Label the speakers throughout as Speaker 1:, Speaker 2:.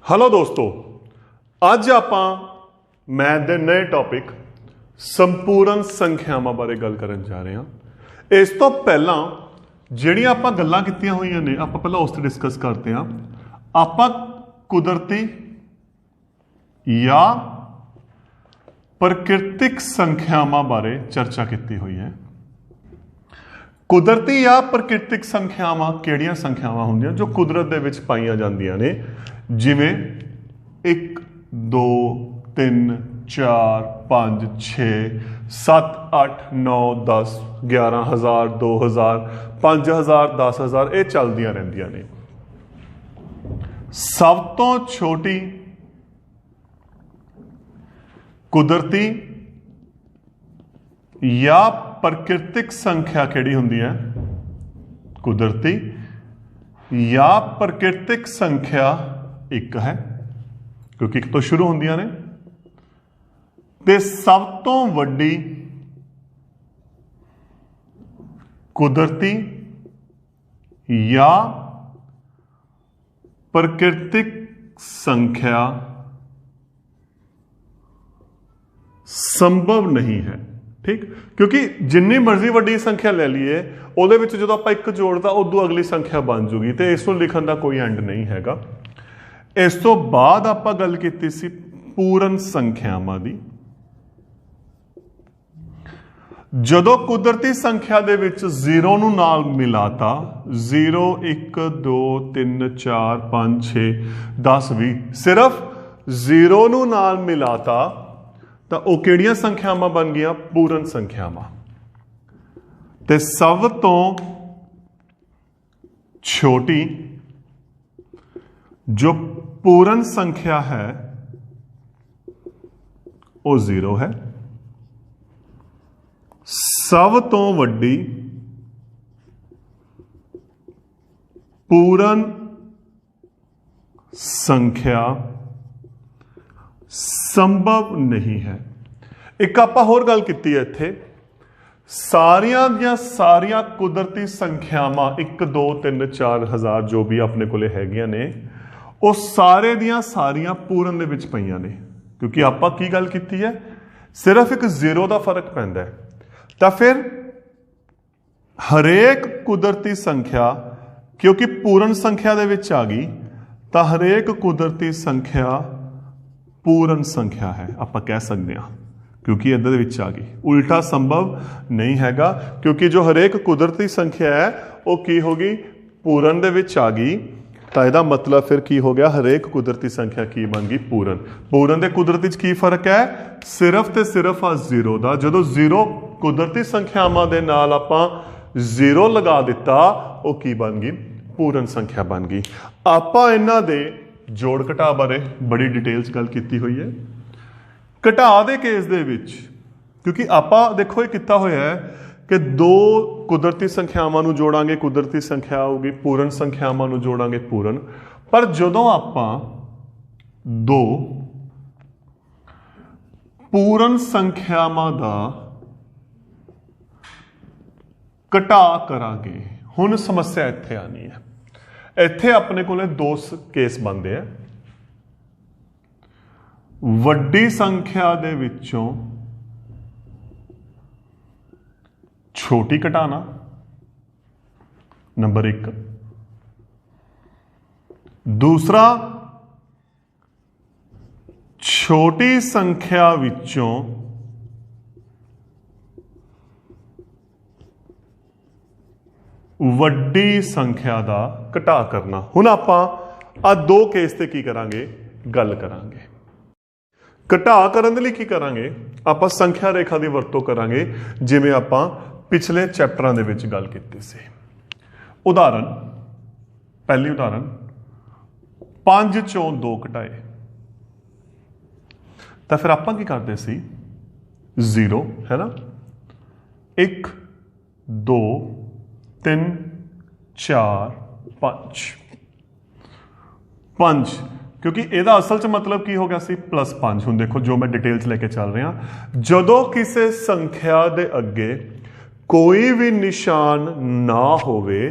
Speaker 1: Hello दोस्तों, ਅੱਜ ਆਪਾਂ मैथ ਦੇ नए टॉपिक संपूर्ण संख्यावां बारे गल करन जा रहे हैं। इस तो पहला ਜਿਹੜੀਆਂ ਆਪਾਂ ਗੱਲਾਂ ਕੀਤੀਆਂ ਹੋਈਆਂ ਨੇ ਆਪਾਂ ਪਹਿਲਾਂ ਉਸ ਤੇ ਡਿਸਕਸ ਕਰਦੇ ਹਾਂ। ਆਪਾਂ ਕੁਦਰਤੀ ਜਾਂ ਪ੍ਰਕਿਰਤਿਕ ਸੰਖਿਆਵਾਂ ਬਾਰੇ ਚਰਚਾ ਕੀਤੀ ਹੋਈ ਹੈ। ਕੁਦਰਤੀ ਜਾਂ ਪ੍ਰਕਿਰਤਿਕ ਸੰਖਿਆਵਾਂ ਕਿਹੜੀਆਂ ਸੰਖਿਆਵਾਂ ਹੁੰਦੀਆਂ ਜੋ ਕੁਦਰਤ ਦੇ ਵਿੱਚ ਪਾਈਆਂ ਜਾਂਦੀਆਂ ਨੇ, ਜਿਵੇਂ 1 2 3 4 5 6 7 8 9 10 11,000 2,000 5,000 10,000 ਇਹ ਚੱਲਦੀਆਂ ਰਹਿੰਦੀਆਂ ਨੇ। ਸਭ ਤੋਂ ਛੋਟੀ ਕੁਦਰਤੀ ਜਾਂ ਪ੍ਰਕਿਰਤਿਕ ਸੰਖਿਆ ਕਿਹੜੀ ਹੁੰਦੀ ਹੈ? ਕੁਦਰਤੀ ਜਾਂ ਪ੍ਰਕਿਰਤਿਕ ਸੰਖਿਆ ਇੱਕ ਹੈ, ਕਿਉਂਕਿ ਇੱਕ ਤੋਂ ਸ਼ੁਰੂ ਹੁੰਦੀਆਂ ਨੇ। ਤੇ ਸਭ ਤੋਂ ਵੱਡੀ ਕੁਦਰਤੀ ਜਾਂ ਪ੍ਰਕਿਰਤਿਕ ਸੰਖਿਆ ਸੰਭਵ ਨਹੀਂ ਹੈ। ठीक, क्योंकि जिन्नी मर्जी वड्डी संख्या ले लीए ਉਹਦੇ ਵਿੱਚ ਜਦੋਂ ਆਪਾਂ ਇੱਕ ਜੋੜਦਾ ਉਦੋਂ ਅਗਲੀ ਸੰਖਿਆ ਬਣ ਜੂਗੀ ਤੇ ਇਸ ਨੂੰ ਲਿਖਣ ਦਾ ਕੋਈ ਐਂਡ ਨਹੀਂ ਹੈਗਾ। ਇਸ ਤੋਂ ਬਾਅਦ ਆਪਾਂ ਗੱਲ ਕੀਤੀ ਸੀ ਪੂਰਨ ਸੰਖਿਆਵਾਂ ਦੀ। ਜਦੋਂ ਕੁਦਰਤੀ ਸੰਖਿਆ ਦੇ ਵਿੱਚ 0 ਨੂੰ ਨਾਲ ਮਿਲਾਤਾ, 0 1 2 3 4 5 6 10 20 ਸਿਰਫ 0 ਨੂੰ ਨਾਲ ਮਿਲਾਤਾ ਤਾਂ ਉਹ ਕਿਹੜੀਆਂ ਸੰਖਿਆਵਾਂ ਬਣ ਗਈਆਂ? ਪੂਰਨ ਸੰਖਿਆਵਾਂ। ਤੇ ਸਭ ਤੋਂ ਛੋਟੀ ਜੋ ਪੂਰਨ ਸੰਖਿਆ ਹੈ ਉਹ 0 ਹੈ। ਸਭ ਤੋਂ ਵੱਡੀ ਪੂਰਨ ਸੰਖਿਆ ਸੰਭਵ ਨਹੀਂ ਹੈ। ਇੱਕ ਆਪਾਂ ਹੋਰ ਗੱਲ ਕੀਤੀ ਹੈ ਇੱਥੇ, ਸਾਰੀਆਂ ਦੀਆਂ ਸਾਰੀਆਂ ਕੁਦਰਤੀ ਸੰਖਿਆਵਾਂ 1 2 3 4 ਹਜ਼ਾਰ ਜੋ ਵੀ ਆਪਣੇ ਕੋਲੇ ਹੈਗੀਆਂ ਨੇ ਉਹ ਸਾਰੇ ਦੀਆਂ ਸਾਰੀਆਂ ਪੂਰਨ ਦੇ ਵਿੱਚ ਪਈਆਂ ਨੇ, ਕਿਉਂਕਿ ਆਪਾਂ ਕੀ ਗੱਲ ਕੀਤੀ ਹੈ? ਸਿਰਫ ਇੱਕ 0 ਦਾ ਫਰਕ ਪੈਂਦਾ ਹੈ। ਤਾਂ ਫਿਰ ਹਰੇਕ ਕੁਦਰਤੀ ਸੰਖਿਆ ਕਿਉਂਕਿ ਪੂਰਨ ਸੰਖਿਆ ਦੇ ਵਿੱਚ ਆ ਗਈ ਤਾਂ ਹਰੇਕ ਕੁਦਰਤੀ ਸੰਖਿਆ ਪੂਰਨ ਸੰਖਿਆ ਹੈ ਆਪਾਂ ਕਹਿ ਸਕਦੇ ਹਾਂ, ਕਿਉਂਕਿ ਇੱਧਰ ਦੇ ਵਿੱਚ ਆ ਗਈ। ਉਲਟਾ ਸੰਭਵ ਨਹੀਂ ਹੈਗਾ, ਕਿਉਂਕਿ ਜੋ ਹਰੇਕ ਕੁਦਰਤੀ ਸੰਖਿਆ ਹੈ ਉਹ ਕੀ ਹੋ ਗਈ? ਪੂਰਨ ਦੇ ਵਿੱਚ ਆ ਗਈ। ਤਾਂ ਇਹਦਾ ਮਤਲਬ ਫਿਰ ਕੀ ਹੋ ਗਿਆ? ਹਰੇਕ ਕੁਦਰਤੀ ਸੰਖਿਆ ਕੀ ਬਣ ਗਈ? ਪੂਰਨ। ਪੂਰਨ ਤੇ ਕੁਦਰਤੀ 'ਚ ਕੀ ਫਰਕ ਹੈ? ਸਿਰਫ ਤੇ ਸਿਰਫ ਆ 0 ਦਾ। ਜਦੋਂ 0 ਕੁਦਰਤੀ ਸੰਖਿਆਵਾਂ ਦੇ ਨਾਲ ਆਪਾਂ 0 ਲਗਾ ਦਿੱਤਾ ਉਹ ਕੀ ਬਣ ਗਈ? ਪੂਰਨ ਸੰਖਿਆ ਬਣ ਗਈ। ਆਪਾਂ ਇਹਨਾਂ ਦੇ ਜੋੜ ਘਟਾ ਬਾਰੇ ਬੜੀ ਡਿਟੇਲ 'ਚ ਗੱਲ ਕੀਤੀ ਹੋਈ ਹੈ। ਘਟਾ ਦੇ ਕੇਸ ਦੇ ਵਿੱਚ ਕਿਉਂਕਿ ਆਪਾਂ ਦੇਖੋ ਇਹ ਕੀਤਾ ਹੋਇਆ ਹੈ ਕਿ ਦੋ ਕੁਦਰਤੀ ਸੰਖਿਆਵਾਂ ਨੂੰ ਜੋੜਾਂਗੇ ਕੁਦਰਤੀ ਸੰਖਿਆ ਆਊਗੀ, ਪੂਰਨ ਸੰਖਿਆਵਾਂ ਨੂੰ ਜੋੜਾਂਗੇ ਪੂਰਨ। ਪਰ ਜਦੋਂ ਆਪਾਂ ਦੋ ਪੂਰਨ ਸੰਖਿਆਵਾਂ ਦਾ ਘਟਾ ਕਰਾਂਗੇ, ਹੁਣ ਸਮੱਸਿਆ ਇੱਥੇ ਆਣੀ ਹੈ। ਇੱਥੇ ਆਪਣੇ ਕੋਲੇ ਦੋ ਕੇਸ ਬਣਦੇ ਆ। ਵੱਡੀ ਸੰਖਿਆ ਦੇ ਵਿੱਚੋਂ ਛੋਟੀ ਘਟਾਣਾ ਨੰਬਰ 1। ਦੂਸਰਾ, ਛੋਟੀ ਸੰਖਿਆ ਵਿੱਚੋਂ ਵੱਡੀ ਸੰਖਿਆ ਦਾ ਘਟਾ ਕਰਨਾ। ਹੁਣ ਆਪਾਂ ਆ ਦੋ ਕੇਸ ਤੇ ਕੀ ਕਰਾਂਗੇ? ਗੱਲ ਕਰਾਂਗੇ। ਘਟਾ ਕਰਨ ਦੇ ਲਈ ਕੀ ਕਰਾਂਗੇ? ਆਪਾਂ ਸੰਖਿਆ ਰੇਖਾ ਦੀ ਵਰਤੋਂ ਕਰਾਂਗੇ, ਜਿਵੇਂ ਆਪਾਂ ਪਿਛਲੇ ਚੈਪਟਰਾਂ ਦੇ ਵਿੱਚ ਗੱਲ ਕੀਤੀ ਸੀ। ਉਦਾਹਰਨ, ਪਹਿਲੀ ਉਦਾਹਰਨ 5 ਚੋਂ 2 ਘਟਾਏ ਤਾਂ ਫਿਰ ਆਪਾਂ ਕੀ ਕਰਦੇ ਸੀ? 0 ਹੈ ਨਾ, 1 2 3 4 5 ਕਿਉਂਕਿ ਇਹਦਾ ਅਸਲ 'ਚ ਮਤਲਬ ਕੀ ਹੋ ਗਿਆ ਸੀ? +5। ਹੁਣ ਦੇਖੋ ਜੋ ਮੈਂ ਡਿਟੇਲ 'ਚ ਲੈ ਕੇ ਚੱਲ ਰਿਹਾ, ਜਦੋਂ ਕਿਸੇ ਸੰਖਿਆ ਦੇ ਅੱਗੇ ਕੋਈ ਵੀ ਨਿਸ਼ਾਨ ਨਾ ਹੋਵੇ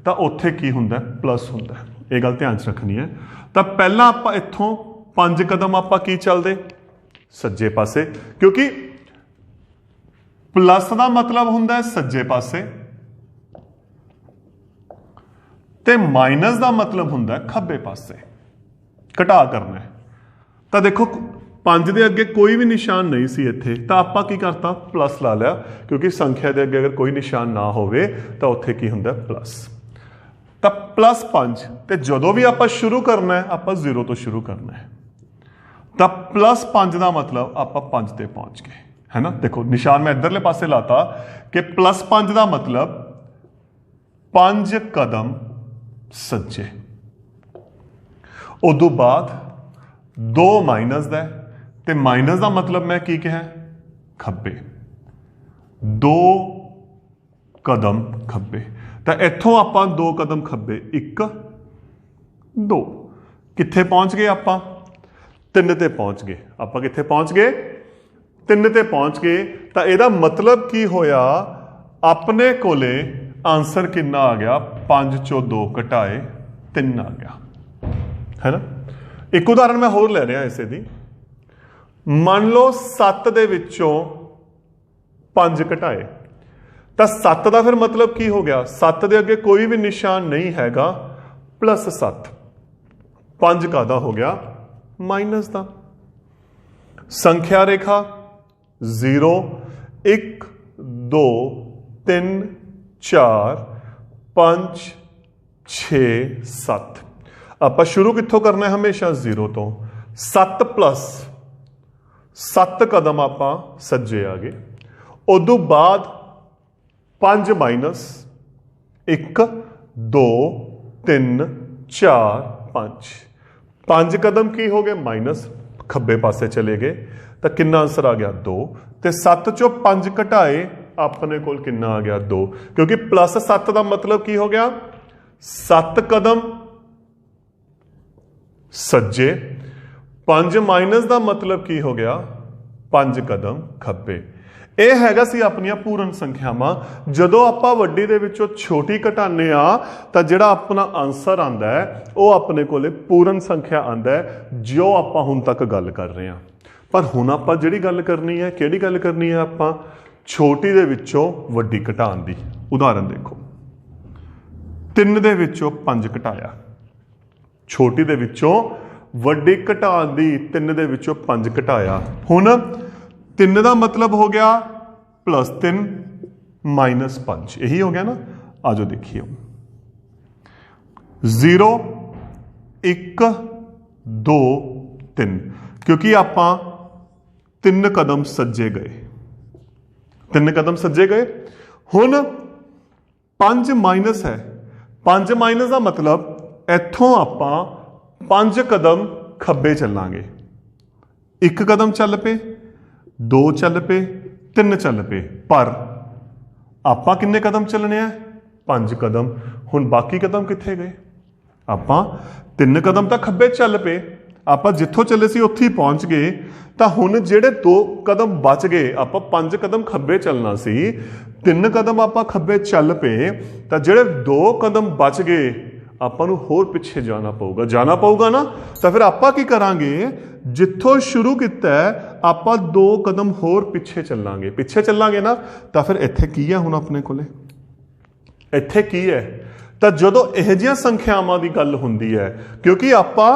Speaker 1: ਤਾਂ ਉੱਥੇ ਕੀ ਹੁੰਦਾ? ਪਲੱਸ ਹੁੰਦਾ। ये गल ध्यान च रखनी है। तो पहला आपां इत्थों 5 कदम आपां की चलदे सज्जे पासे, क्योंकि प्लस का मतलब हुंदा है सज्जे पासे ते माइनस का मतलब हुंदा है खब्बे पासे। घटा करना है तो देखो 5 के अगे कोई भी निशान नहीं सी इत्थे, तो आपां की करता प्लस ला लिया, क्योंकि संख्या के अगे अगर कोई निशान ना होवे तो उत्थे की हुंदा प्लस। तो प्लस 5 ते जदों भी आपां शुरू करना है आपां 0 तो शुरू करना है। तो प्लस 5 का मतलब आपां 5 ते पहुंच गए, है ना। देखो निशान मैं इधरले पासे लाता कि प्लस 5 का मतलब 5 कदम सज्जे, उदों बाद 2 माइनस का, ते माइनस का मतलब मैं की कहा खब्बे, 2 कदम खब्बे। तो इत्थों आपां 2 कदम खब्बे 1 2 कित्थे पहुंच गए आपां 3 ते पहुंच गए। आपां कित्थे पहुंच गए 3 ते पहुंच गए। तो यदा मतलब की होया अपने कोले आंसर कितना आ गया 5 चों 2 घटाए 3 आ गया, है ना। एक उदाहरण मैं होर ले रहा इसे दी, मान लो 7 दे विचों 5 घटाए, तो 7 का फिर मतलब की हो गया 7 के अगे कोई भी निशान नहीं हैगा प्लस 7, 5 का हो गया माइनस का। संख्या रेखा 0 1 2 3 4 5 6 7। आप शुरू कित्थों करना है हमेशा 0 तो। 7 प्लस 7 कदम आप सज्जे आ गए, उदों बाद 5 माइनस 1 2 3 4 5 कदम की हो गए माइनस खब्बे पासे चले गए। तो कितना आंसर आ गया 2, ते 7 चों 5 घटाए अपने कोल कितना आ गया 2, क्योंकि प्लस 7 का मतलब की हो गया 7 कदम सज्जे, 5 माइनस का मतलब की हो गया 5 कदम खब्बे। यह हैगा सी अपनियां पूर्ण संख्यावां। जदों आपां वड्डी दे विचों छोटी घटाने आ तां जिहड़ा अपना आंसर आंदा है वह अपने कोले पूर्ण संख्या आंदा है, जो आपां हुण तक गल कर रहे हैं। पर हुण आपां जिहड़ी गल करनी है, किहड़ी गल करनी है आपां छोटी दे विचों वड्डी घटाण दी। उदाहरण देखो 3 दे विचों 5 घटाया, छोटी दे विचों वड्डी घटाण दी 3 दे विचों 5 घटाया। हुण 3 का मतलब हो गया +3 -5, यही हो गया ना। आजो देखिए 0 1 2 3, क्योंकि आपां 3 कदम सज्जे गए, 3 कदम सज्जे गए। हुण 5 माइनस है, 5 माइनस का मतलब इत्थों आपां 5 कदम खब्बे चलांगे। 1 कदम चल पे, 2 चल पे, 3 चल पे, पर आपां किन्ने कदम चलने हैं 5 कदम। हुण बाकी कदम कित्थे गए, आपां 3 कदम तो खब्बे चल पे, आपां जिथों चले सी उत्थे ही पहुंच गए। तो हुण जिहड़े 2 कदम बच गए, आपां 5 कदम खब्बे चलना सी, 3 कदम आपां खब्बे चल पे, तो जिहड़े 2 कदम बच गए आपां नूं होर पिछे जाना पऊगा ना। तो फिर आपां की करांगे, जिथों शुरू किया है आपां 2 कदम होर पिछे चलांगे ना। तो फिर इत्थे की है हुण अपने कोले, इत्थे की है। तो जदों इहो जिहियां संख्यावां दी गल हुंदी है, क्योंकि आपां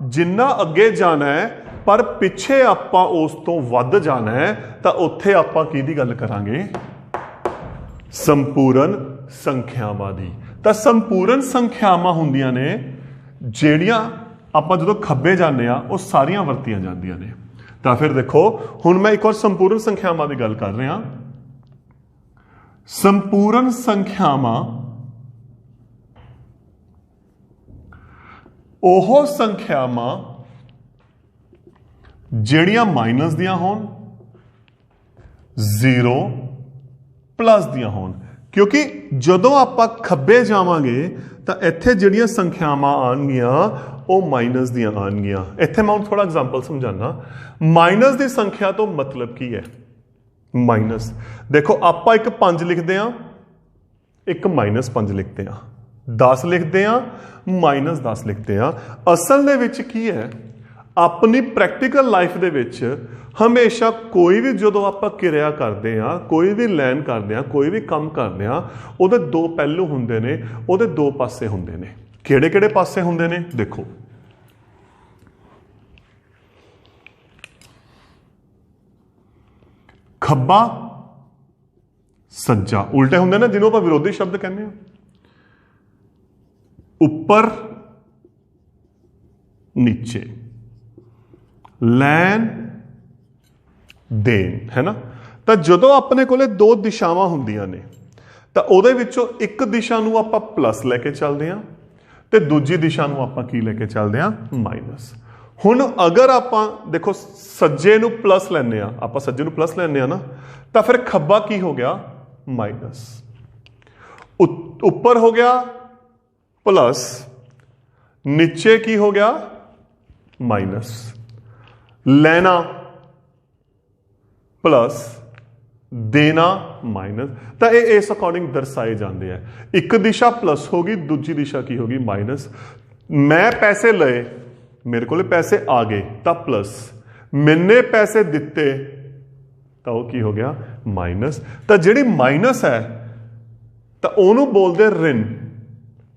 Speaker 1: जिन्ना अगे जाना है पर पिछे आपां उस तो वध जाना है, तो उत्थे आपां किहदी गल करांगे संपूर्ण संख्यावां दी। तो संपूर्ण संख्यावां हुंदियां ने ਜਿਹੜੀਆਂ ਆਪਾਂ ਜਦੋਂ ਖੱਬੇ ਜਾਂਦੇ ਆ ਉਹ ਸਾਰੀਆਂ ਵਰਤੀਆਂ ਜਾਂਦੀਆਂ ਨੇ। ਤਾਂ ਫਿਰ ਦੇਖੋ ਹੁਣ ਮੈਂ ਇੱਕ ਵਾਰ ਸੰਪੂਰਨ ਸੰਖਿਆਵਾਂ ਦੀ ਗੱਲ ਕਰ ਰਿਹਾ। ਸੰਪੂਰਨ ਸੰਖਿਆਵਾਂ ਉਹ ਸੰਖਿਆਵਾਂ ਜਿਹੜੀਆਂ ਮਾਈਨਸ ਦੀਆਂ ਹੋਣ, 0 प्लस दियां होण, क्योंकि जदों आपां खब्बे जावांगे तो इत्थे जिहड़ियां संख्यावां आउणगियां ਉਹ माइनस दियां आउणगियां। इत्थे मैं थोड़ा एग्जाम्पल समझाना। माइनस की संख्या तो मतलब की है माइनस, देखो आपां एक 5 लिखते हैं, एक -5 लिखते हैं, 10 ਲਿਖਦੇ ਆ -10 ਲਿਖਦੇ ਆ। ਅਸਲ ਦੇ ਵਿੱਚ ਕੀ ਹੈ, ਆਪਣੀ ਪ੍ਰੈਕਟੀਕਲ ਲਾਈਫ ਦੇ ਵਿੱਚ ਹਮੇਸ਼ਾ ਕੋਈ ਵੀ ਜਦੋਂ ਆਪਾਂ ਕਿਰਿਆ ਕਰਦੇ ਆ, ਕੋਈ ਵੀ ਲੈਣ ਕਰਦੇ ਆ, ਕੋਈ ਵੀ ਕੰਮ ਕਰਦੇ ਆ, ਉਹਦੇ ਦੋ ਪਹਿਲੂ ਹੁੰਦੇ ਨੇ, ਉਹਦੇ ਦੋ ਪਾਸੇ ਹੁੰਦੇ ਨੇ। ਕਿਹੜੇ ਕਿਹੜੇ ਪਾਸੇ ਹੁੰਦੇ ਨੇ ਦੇਖੋ। ਖੱਬਾ ਸੱਜਾ ਉਲਟੇ ਹੁੰਦੇ ਨੇ, ਜਿਹਨੂੰ ਆਪਾਂ ਵਿਰੋਧੀ ਸ਼ਬਦ ਕਹਿੰਦੇ ਆ। ਉੱਪਰ ਨੀਚੇ, ਲੈਣ ਦੇਣ, ਹੈ ਨਾ। ਤਾਂ ਜਦੋਂ ਆਪਣੇ ਕੋਲੇ ਦੋ ਦਿਸ਼ਾਵਾਂ ਹੁੰਦੀਆਂ ਨੇ ਤਾਂ ਉਹਦੇ ਵਿੱਚੋਂ ਇੱਕ ਦਿਸ਼ਾ ਨੂੰ ਆਪਾਂ ਪਲੱਸ ਲੈ ਕੇ ਚੱਲਦੇ ਹਾਂ ਤੇ ਦੂਜੀ ਦਿਸ਼ਾ ਨੂੰ ਆਪਾਂ ਕੀ ਲੈ ਕੇ ਚੱਲਦੇ ਹਾਂ, ਮਾਈਨਸ। ਹੁਣ ਅਗਰ ਆਪਾਂ ਦੇਖੋ ਸੱਜੇ ਨੂੰ ਪਲੱਸ ਲੈਂਦੇ ਆ, ਆਪਾਂ ਸੱਜੇ ਨੂੰ ਪਲੱਸ ਲੈਂਦੇ ਆ ਨਾ, ਤਾਂ ਫਿਰ ਖੱਬਾ ਕੀ ਹੋ ਗਿਆ, ਮਾਈਨਸ। ਉੱਪਰ ਹੋ ਗਿਆ ਪਲੱਸ, ਨੀਚੇ ਕੀ ਹੋ ਗਿਆ, ਮਾਈਨਸ। ਲੈਣਾ ਪਲੱਸ, ਦੇਣਾ ਮਾਈਨਸ। ਤਾਂ ਇਹ ਇਸ ਅਕੋਰਡਿੰਗ ਦਰਸਾਏ ਜਾਂਦੇ ਆ। ਇੱਕ ਦਿਸ਼ਾ ਪਲੱਸ ਹੋ ਗਈ, ਦੂਜੀ ਦਿਸ਼ਾ ਕੀ ਹੋ ਗਈ, ਮਾਈਨਸ। ਮੈਂ ਪੈਸੇ ਲਏ, ਮੇਰੇ ਕੋਲ ਪੈਸੇ ਆ ਗਏ ਤਾਂ ਪਲੱਸ, ਮੈਨੇ ਪੈਸੇ ਦਿੱਤੇ ਤਾਂ ਉਹ ਕੀ ਹੋ ਗਿਆ, ਮਾਈਨਸ। ਤਾਂ ਜਿਹੜੀ ਮਾਈਨਸ ਹੈ ਤਾਂ ਉਹਨੂੰ ਬੋਲਦੇ ਰਿਣ।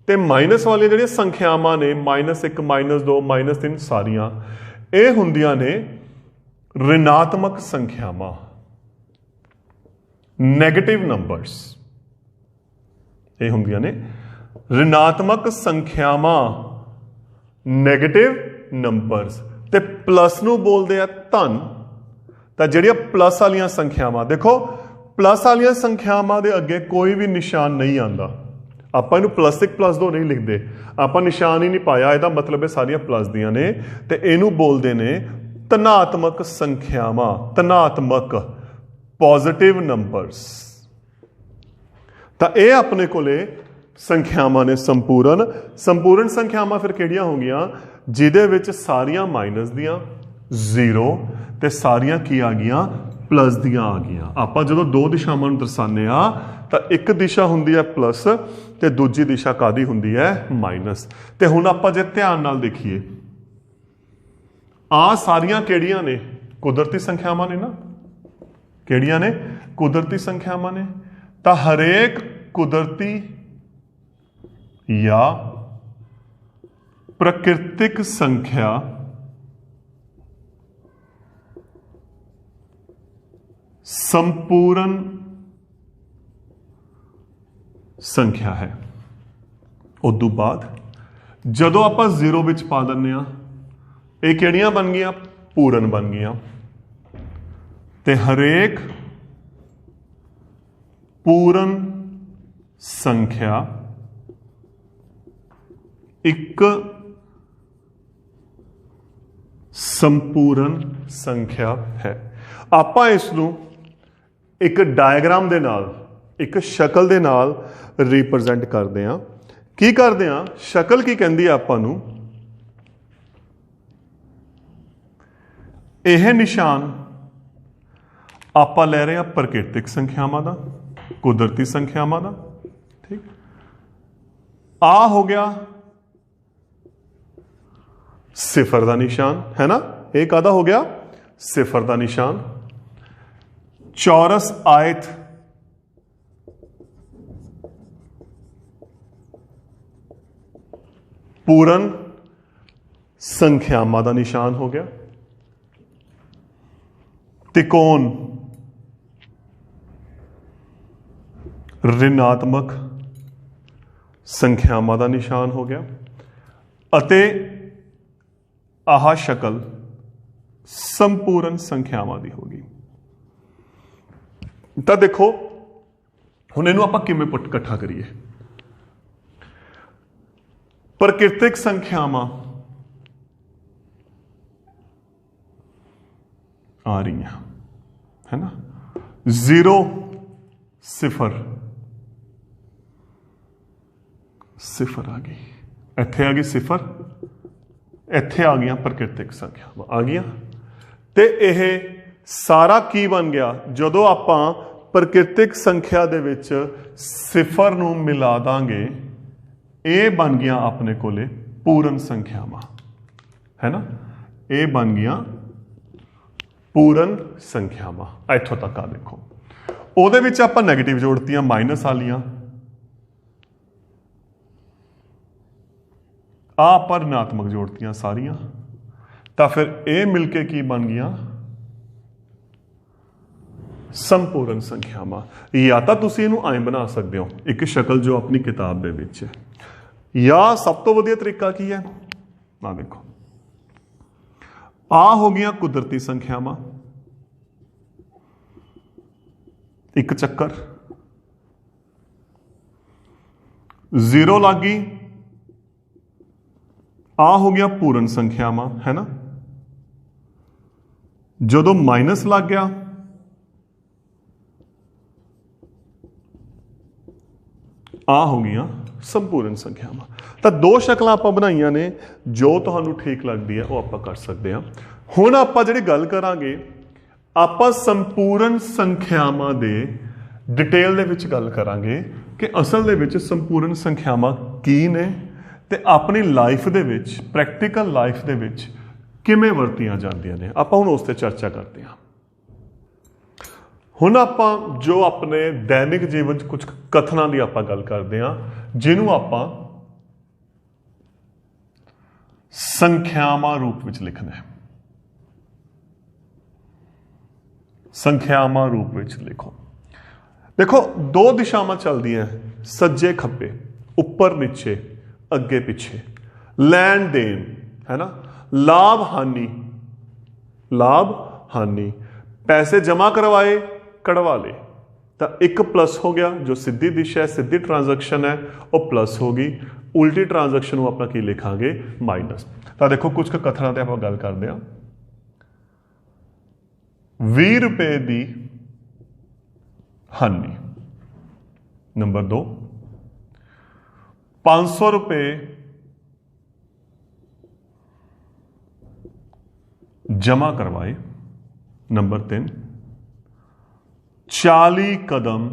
Speaker 1: ਤੇ ਮਾਈਨਸ ਵਾਲੀਆਂ ਜਿਹੜੀਆਂ ਸੰਖਿਆਵਾਂ ਨੇ, -1 -2 -3, ਸਾਰੀਆਂ ਇਹ ਹੁੰਦੀਆਂ ਨੇ ਰਿਣਾਤਮਕ ਸੰਖਿਆਵਾਂ, ਨੈਗੇਟਿਵ ਨੰਬਰਸ। ਇਹ ਹੁੰਦੀਆਂ ਨੇ ਰਿਣਾਤਮਕ ਸੰਖਿਆਵਾਂ, ਨੈਗੇਟਿਵ ਨੰਬਰਸ। ਤੇ ਪਲੱਸ ਨੂੰ ਬੋਲਦੇ ਆ ਧਨ। ਤਾਂ ਜਿਹੜੀਆਂ ਪਲੱਸ ਵਾਲੀਆਂ ਸੰਖਿਆਵਾਂ, ਦੇਖੋ ਪਲੱਸ ਵਾਲੀਆਂ ਸੰਖਿਆਵਾਂ ਦੇ ਅੱਗੇ ਕੋਈ ਵੀ ਨਿਸ਼ਾਨ ਨਹੀਂ ਆਉਂਦਾ। ਆਪਾਂ ਇਹਨੂੰ +1 +2 ਨਹੀਂ ਲਿਖਦੇ, ਆਪਾਂ ਨਿਸ਼ਾਨ ਹੀ ਨਹੀਂ ਪਾਇਆ, ਇਹਦਾ ਮਤਲਬ ਇਹ ਸਾਰੀਆਂ ਪਲੱਸ ਦੀਆਂ ਨੇ। ਤੇ ਇਹਨੂੰ ਬੋਲਦੇ ਨੇ ਧਨਾਤਮਕ ਸੰਖਿਆਵਾਂ, ਧਨਾਤਮਕ, ਪੋਜ਼ਿਟਿਵ ਨੰਬਰਸ। ਤਾਂ ਇਹ ਆਪਣੇ ਕੋਲੇ ਸੰਖਿਆਵਾਂ ਨੇ ਸੰਪੂਰਨ। ਸੰਪੂਰਨ ਸੰਖਿਆਵਾਂ ਫਿਰ ਕਿਹੜੀਆਂ ਹੋ ਗਈਆਂ, ਜਿਹਦੇ ਵਿੱਚ ਸਾਰੀਆਂ ਮਾਈਨਸ ਦੀਆਂ, 0 ਤੇ ਸਾਰੀਆਂ ਕੀ ਆ ਗਈਆਂ, ਪਲੱਸ ਦੀਆਂ ਆ ਗਈਆਂ। ਆਪਾਂ ਜਦੋਂ ਦੋ ਦਿਸ਼ਾਵਾਂ ਨੂੰ ਦਰਸਾਉਂਦੇ ਆ ਤਾਂ ਇੱਕ ਦਿਸ਼ਾ ਹੁੰਦੀ ਹੈ ਪਲੱਸ ਤੇ ਦੂਜੀ ਦਿਸ਼ਾ ਕਾਹਦੀ ਹੁੰਦੀ ਹੈ, ਮਾਈਨਸ। ਤੇ ਹੁਣ ਆਪਾਂ ਜੇ ਧਿਆਨ ਨਾਲ ਦੇਖੀਏ, ਆ ਸਾਰੀਆਂ ਕਿਹੜੀਆਂ ਨੇ, ਕੁਦਰਤੀ ਸੰਖਿਆਵਾਂ ਨੇ ਨਾ। ਕਿਹੜੀਆਂ ਨੇ, ਕੁਦਰਤੀ ਸੰਖਿਆਵਾਂ ਨੇ। ਤਾਂ ਹਰੇਕ ਕੁਦਰਤੀ ਜਾਂ ਪ੍ਰਕਿਰਤਿਕ ਸੰਖਿਆ ਸੰਪੂਰਨ ਸੰਖਿਆ ਹੈ। ਉਦੋਂ ਬਾਅਦ ਜਦੋਂ ਆਪਾਂ 0 ਵਿੱਚ ਪਾ ਦਿੰਦੇ ਆ, ਇਹ ਕਿਹੜੀਆਂ ਬਣ ਗਈਆਂ, ਪੂਰਨ ਬਣ ਗਈਆਂ। ਤੇ ਹਰੇਕ ਪੂਰਨ ਸੰਖਿਆ ਇੱਕ ਸੰਪੂਰਨ ਸੰਖਿਆ ਹੈ। ਆਪਾਂ ਇਸ ਨੂੰ ਇੱਕ ਡਾਇਗਰਾਮ ਦੇ ਨਾਲ, ਇੱਕ ਸ਼ਕਲ ਦੇ ਨਾਲ ਰਿਪਰੈਜ਼ੈਂਟ ਕਰਦੇ ਹਾਂ। ਕੀ ਕਰਦੇ ਹਾਂ, ਸ਼ਕਲ ਕੀ ਕਹਿੰਦੀ ਹੈ ਆਪਾਂ ਨੂੰ, ਇਹ ਨਿਸ਼ਾਨ ਆਪਾਂ ਲੈ ਰਹੇ ਹਾਂ ਪ੍ਰਕਿਰਤਿਕ ਸੰਖਿਆਵਾਂ ਦਾ, ਕੁਦਰਤੀ ਸੰਖਿਆਵਾਂ ਦਾ। ਠੀਕ, ਆ ਹੋ ਗਿਆ ਸਿਫਰ ਦਾ ਨਿਸ਼ਾਨ, ਹੈ ਨਾ। ਇਹ ਕਾਹਦਾ ਹੋ ਗਿਆ, ਸਿਫਰ ਦਾ ਨਿਸ਼ਾਨ। ਚੌਰਸ ਆਇਤ ਪੂਰਨ ਸੰਖਿਆਵਾਂ ਦਾ ਨਿਸ਼ਾਨ ਹੋ ਗਿਆ। ਤਿਕੋਣ ਰਿਣਾਤਮਕ ਸੰਖਿਆਵਾਂ ਦਾ ਨਿਸ਼ਾਨ ਹੋ ਗਿਆ। ਅਤੇ ਆਹ ਸ਼ਕਲ ਸੰਪੂਰਨ ਸੰਖਿਆਵਾਂ ਦੀ ਹੋ ਗਈ। ਤਾਂ ਦੇਖੋ ਹੁਣ ਇਹਨੂੰ ਆਪਾਂ ਕਿਵੇਂ ਇਕੱਠਾ ਕਰੀਏ। ਪ੍ਰਕਿਰਤਿਕ ਸੰਖਿਆਵਾਂ ਆ ਰਹੀਆਂ, ਹੈ ਨਾ। 0 0 0 ਆ ਗਈ, ਇੱਥੇ ਆ ਗਈ 0, ਇੱਥੇ ਆ ਗਈਆਂ ਪ੍ਰਕਿਰਤਿਕ ਸੰਖਿਆਵਾਂ ਆ ਗਈਆਂ। ਤੇ ਇਹ ਸਾਰਾ ਕੀ ਬਣ ਗਿਆ, ਜਦੋਂ ਆਪਾਂ ਪ੍ਰਕਿਰਤਿਕ ਸੰਖਿਆ ਦੇ ਵਿੱਚ 0 ਨੂੰ ਮਿਲਾ ਦਾਂਗੇ, ਇਹ ਬਣ ਗਿਆ ਆਪਣੇ ਕੋਲੇ ਪੂਰਨ ਸੰਖਿਆਵਾਂ, ਹੈ ਨਾ। ਇਹ ਬਣ ਗਿਆ ਪੂਰਨ ਸੰਖਿਆਵਾਂ। ਇੱਥੋਂ ਤੱਕ ਆ ਦੇਖੋ, ਉਹਦੇ ਵਿੱਚ ਆਪਾਂ ਨੈਗੇਟਿਵ ਜੋੜਤੀਆਂ, ਮਾਈਨਸ ਵਾਲੀਆਂ, ਆ ਆਪਾਂ ऋणात्मक ਜੋੜਤੀਆਂ ਸਾਰੀਆਂ, ਤਾਂ ਫਿਰ ਇਹ ਮਿਲ ਕੇ ਕੀ ਬਣ ਗਈਆਂ, ਸੰਪੂਰਨ ਸੰਖਿਆਵਾਂ। ਜਾਂ ਤਾਂ ਤੁਸੀਂ ਇਹਨੂੰ ਐਂ ਬਣਾ ਸਕਦੇ ਹੋ, ਇੱਕ ਸ਼ਕਲ ਜੋ ਆਪਣੀ ਕਿਤਾਬ ਦੇ ਵਿੱਚ ਹੈ, ਜਾਂ ਸਭ ਤੋਂ ਵਧੀਆ ਤਰੀਕਾ ਕੀ ਹੈ, ਆ ਦੇਖੋ, ਆ ਹੋ ਗਈਆਂ ਕੁਦਰਤੀ ਸੰਖਿਆਵਾਂ, ਇੱਕ ਚੱਕਰ, 0 ਲੱਗ ਗਈ, ਆ ਹੋ ਗਿਆ ਪੂਰਨ ਸੰਖਿਆਵਾਂ, ਹੈ ਨਾ। ਜਦੋਂ ਮਾਈਨਸ ਲੱਗ ਗਿਆ, ਆ ਹੋ ਗਈਆਂ ਸੰਪੂਰਨ ਸੰਖਿਆਵਾਂ। ਤਾਂ ਦੋ ਸ਼ਕਲਾਂ ਆਪਾਂ ਬਣਾਈਆਂ ਨੇ, ਜੋ ਤੁਹਾਨੂੰ ਠੀਕ ਲੱਗਦੀ ਹੈ ਉਹ ਆਪਾਂ ਕਰ ਸਕਦੇ ਹਾਂ। ਹੁਣ ਆਪਾਂ ਜਿਹੜੀ ਗੱਲ ਕਰਾਂਗੇ, ਆਪਾਂ ਸੰਪੂਰਨ ਸੰਖਿਆਵਾਂ ਦੇ ਡਿਟੇਲ ਦੇ ਵਿੱਚ ਗੱਲ ਕਰਾਂਗੇ ਕਿ ਅਸਲ ਦੇ ਵਿੱਚ ਸੰਪੂਰਨ ਸੰਖਿਆਵਾਂ ਕੀ ਨੇ ਤੇ ਆਪਣੀ ਲਾਈਫ ਦੇ ਵਿੱਚ, ਪ੍ਰੈਕਟੀਕਲ ਲਾਈਫ ਦੇ ਵਿੱਚ ਕਿਵੇਂ ਵਰਤੀਆਂ ਜਾਂਦੀਆਂ ਨੇ। ਆਪਾਂ ਹੁਣ ਉਸ ਤੇ ਚਰਚਾ ਕਰਦੇ ਹਾਂ। ਹੁਣ ਆਪਾਂ ਜੋ ਆਪਣੇ ਦੈਨਿਕ ਜੀਵਨ 'ਚ ਕੁਝ ਕਥਨਾਂ ਦੀ ਆਪਾਂ ਗੱਲ ਕਰਦੇ ਹਾਂ, ਜਿਹਨੂੰ ਆਪਾਂ ਸੰਖਿਆਵਾਂ ਰੂਪ ਵਿੱਚ ਲਿਖਣਾ ਹੈ। ਸੰਖਿਆਵਾਂ ਰੂਪ ਵਿੱਚ ਲਿਖੋ। ਦੇਖੋ, ਦੋ ਦਿਸ਼ਾਵਾਂ ਚੱਲਦੀਆਂ, ਸੱਜੇ ਖੱਬੇ, ਉੱਪਰ ਨੀਚੇ, ਅੱਗੇ ਪਿੱਛੇ, ਲੈਣ ਦੇਣ, ਹੈ ਨਾ, ਲਾਭ ਹਾਨੀ, ਲਾਭ ਹਾਨੀ, ਪੈਸੇ ਜਮਾ ਕਰਵਾਏ, ਕਢਵਾ ਲੇ, ਤਾਂ ਇੱਕ ਪਲੱਸ ਹੋ ਗਿਆ। ਜੋ ਸਿੱਧੀ ਦਿਸ਼ਾ ਹੈ, ਸਿੱਧੀ ਟ੍ਰਾਂਜੈਕਸ਼ਨ ਹੈ, ਉਹ ਪਲੱਸ ਹੋ ਗਈ। ਉਲਟੀ ਟ੍ਰਾਂਜੈਕਸ਼ਨ ਨੂੰ ਆਪਾਂ ਕੀ ਲਿਖਾਂਗੇ, ਮਾਈਨਸ। ਤਾਂ ਦੇਖੋ, ਕੁਝ ਕੁ ਕਥਨਾਂ ਤੇ ਆਪਾਂ ਗੱਲ ਕਰਦੇ ਹਾਂ। 20 ਰੁਪਏ ਦੀ ਹਾਨੀ। ਨੰਬਰ 2, 500 ਰੁਪਏ ਜਮਾ ਕਰਵਾਏ। ਨੰਬਰ 3, 40 ਕਦਮ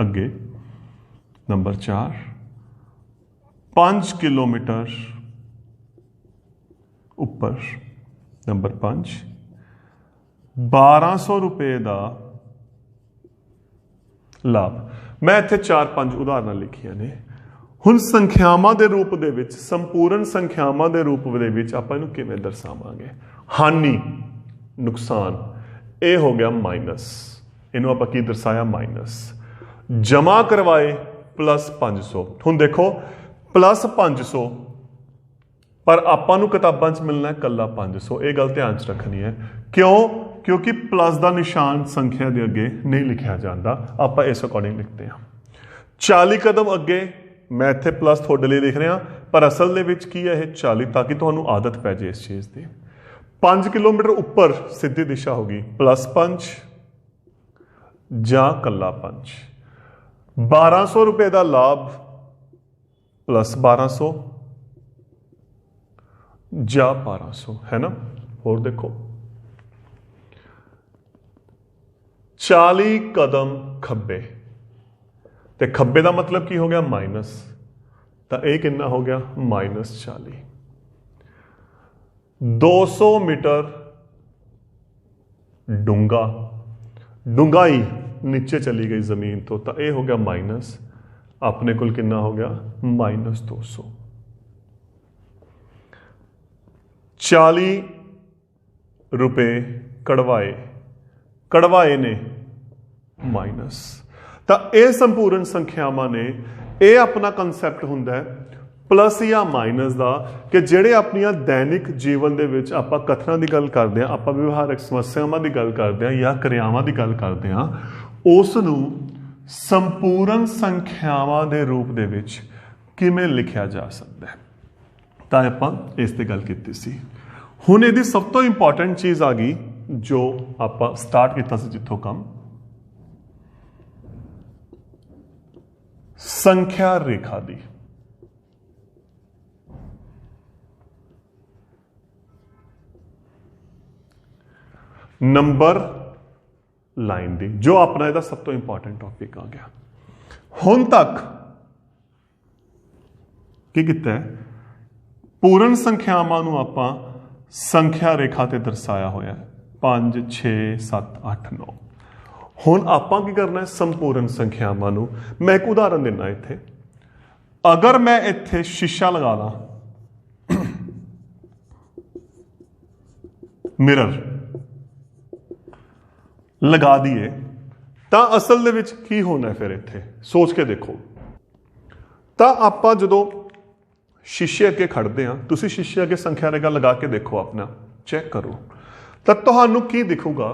Speaker 1: ਅੱਗੇ। ਨੰਬਰ 4, 5 ਕਿਲੋਮੀਟਰ ਉੱਪਰ। ਨੰਬਰ 5, 1200 ਰੁਪਏ ਦਾ ਲਾਭ। ਮੈਂ ਇੱਥੇ 4-5 ਉਦਾਹਰਨਾਂ ਲਿਖੀਆਂ ਨੇ। ਹੁਣ ਸੰਖਿਆਵਾਂ ਦੇ ਰੂਪ ਦੇ ਵਿੱਚ, ਸੰਪੂਰਨ ਸੰਖਿਆਵਾਂ ਦੇ ਰੂਪ ਦੇ ਵਿੱਚ ਆਪਾਂ ਇਹਨੂੰ ਕਿਵੇਂ ਦਰਸਾਵਾਂਗੇ। ਹਾਨੀ, ਨੁਕਸਾਨ, ਇਹ ਹੋ ਗਿਆ ਮਾਈਨਸ, ਇਹਨੂੰ ਆਪਾਂ ਕੀ ਦਰਸਾਇਆ, ਮਾਈਨਸ। ਜਮਾ ਕਰਵਾਏ ਪਲੱਸ 500। ਹੁਣ ਦੇਖੋ, ਪਲੱਸ 500, ਪਰ ਆਪਾਂ ਨੂੰ ਕਿਤਾਬਾਂ 'ਚ ਮਿਲਣਾ ਇਕੱਲਾ 500। ਇਹ ਗੱਲ ਧਿਆਨ 'ਚ ਰੱਖਣੀ ਹੈ। ਕਿਉਂ? ਕਿਉਂਕਿ ਪਲੱਸ ਦਾ ਨਿਸ਼ਾਨ ਸੰਖਿਆ ਦੇ ਅੱਗੇ ਨਹੀਂ ਲਿਖਿਆ ਜਾਂਦਾ। ਆਪਾਂ ਇਸ ਅਕੋਰਡਿੰਗ ਲਿਖਦੇ ਹਾਂ। 40 ਕਦਮ ਅੱਗੇ, ਮੈਂ ਇੱਥੇ ਪਲੱਸ ਤੁਹਾਡੇ ਲਈ ਲਿਖ ਰਿਹਾ, ਪਰ ਅਸਲ ਦੇ ਵਿੱਚ ਕੀ ਹੈ ਇਹ 40, ਤਾਂ ਕਿ ਤੁਹਾਨੂੰ ਆਦਤ ਪੈ ਜਾਏ ਇਸ ਚੀਜ਼ ਦੀ। 5 ਕਿਲੋਮੀਟਰ ਉੱਪਰ ਸਿੱਧੀ ਦਿਸ਼ਾ ਹੋਗੀ, ਪਲੱਸ 5 ਜਾਂ ਕੱਲਾ 5। 1200 ਰੁਪਏ ਦਾ ਲਾਭ, ਪਲੱਸ 1200 ਜਾਂ 1200, ਹੈ ਨਾ। ਹੋਰ ਦੇਖੋ, 40 ਕਦਮ ਖੱਬੇ, ਤੇ ਖੱਬੇ ਦਾ ਮਤਲਬ ਕੀ ਹੋ ਗਿਆ, ਮਾਈਨਸ, ਤਾਂ ਇਹ ਕਿੰਨਾ ਹੋ ਗਿਆ, -40। 200 ਮੀਟਰ ਡੂੰਘਾ, ਡੂੰਘਾਈ ਨੀਚੇ ਚਲੀ ਗਈ ਜ਼ਮੀਨ ਤੋਂ, ਤਾਂ ਇਹ ਹੋ ਗਿਆ ਮਾਈਨਸ। ਆਪਣੇ ਕੋਲ ਕਿੰਨਾ ਹੋ ਗਿਆ, -200। 40 ਰੁਪਏ ਕਢਵਾਏ, ਕਢਵਾਏ ਨੇ, ਮਾਈਨਸ। ਤਾਂ ਇਹ ਸੰਪੂਰਨ ਸੰਖਿਆਵਾਂ ਨੇ। ਇਹ ਆਪਣਾ ਕਨਸੈਪਟ ਹੁੰਦਾ ਹੈ ਪਲੱਸ ਜਾਂ ਮਾਈਨਸ ਦਾ, ਕਿ ਜਿਹੜੇ ਆਪਣੀਆਂ ਦੈਨਿਕ ਜੀਵਨ ਦੇ ਵਿੱਚ ਆਪਾਂ ਕਥਨਾਂ ਦੀ ਗੱਲ ਕਰਦੇ ਹਾਂ, ਆਪਾਂ ਵਿਵਹਾਰਕ ਸਮੱਸਿਆਵਾਂ ਦੀ ਗੱਲ ਕਰਦੇ ਹਾਂ ਜਾਂ ਕਿਰਿਆਵਾਂ ਦੀ ਗੱਲ ਕਰਦੇ ਹਾਂ, ਉਸ ਨੂੰ ਸੰਪੂਰਨ ਸੰਖਿਆਵਾਂ ਦੇ ਰੂਪ ਦੇ ਵਿੱਚ ਕਿਵੇਂ ਲਿਖਿਆ ਜਾ ਸਕਦਾ ਹੈ। ਤਾਂ ਆਪਾਂ ਇਸ ਤੇ ਗੱਲ ਕੀਤੀ ਸੀ। ਹੁਣ ਇਹਦੀ ਸਭ ਤੋਂ ਇੰਪੋਰਟੈਂਟ ਚੀਜ਼ ਆ ਗਈ, ਜੋ ਆਪਾਂ ਸਟਾਰਟ ਕੀਤਾ ਸੀ ਜਿੱਥੋਂ ਕੰਮ, ਸੰਖਿਆ ਰੇਖਾ ਦੀ। ਨੰਬਰ ਲਾਈਨ ਦੀ, ਜੋ ਆਪਣਾ ਇਹਦਾ ਸਭ ਤੋਂ ਇੰਪੋਰਟੈਂਟ ਟੌਪਿਕ ਆ ਗਿਆ। ਹੁਣ ਤੱਕ ਕੀ ਕੀਤਾ ਹੈ, ਪੂਰਨ ਸੰਖਿਆਵਾਂ ਨੂੰ ਆਪਾਂ ਸੰਖਿਆ ਰੇਖਾ ਤੇ ਦਰਸਾਇਆ ਹੋਇਆ 5 6 7 8 9। ਹੁਣ ਆਪਾਂ ਕੀ ਕਰਨਾ ਹੈ, ਸੰਪੂਰਨ ਸੰਖਿਆਵਾਂ ਨੂੰ। ਮੈਂ ਇੱਕ ਉਦਾਹਰਨ ਦਿੰਦਾ ਇੱਥੇ, ਅਗਰ ਮੈਂ ਇੱਥੇ ਸ਼ੀਸ਼ਾ ਲਗਾ ਲਾਂ, ਮਿਰਰ ਲਗਾ ਦਈਏ, ਤਾਂ ਅਸਲ ਦੇ ਵਿੱਚ ਕੀ ਹੋਣਾ ਫਿਰ ਇੱਥੇ ਸੋਚ ਕੇ ਦੇਖੋ। ਤਾਂ ਆਪਾਂ ਜਦੋਂ ਸ਼ੀਸ਼ੇ ਅੱਗੇ ਖੜਦੇ ਹਾਂ, ਤੁਸੀਂ ਸ਼ੀਸ਼ੇ ਅੱਗੇ ਸੰਖਿਆ ਰੇਖਾ ਲਗਾ ਕੇ ਦੇਖੋ, ਆਪਣਾ ਚੈੱਕ ਕਰੋ, ਤਾਂ ਤੁਹਾਨੂੰ ਕੀ ਦਿਖੂਗਾ,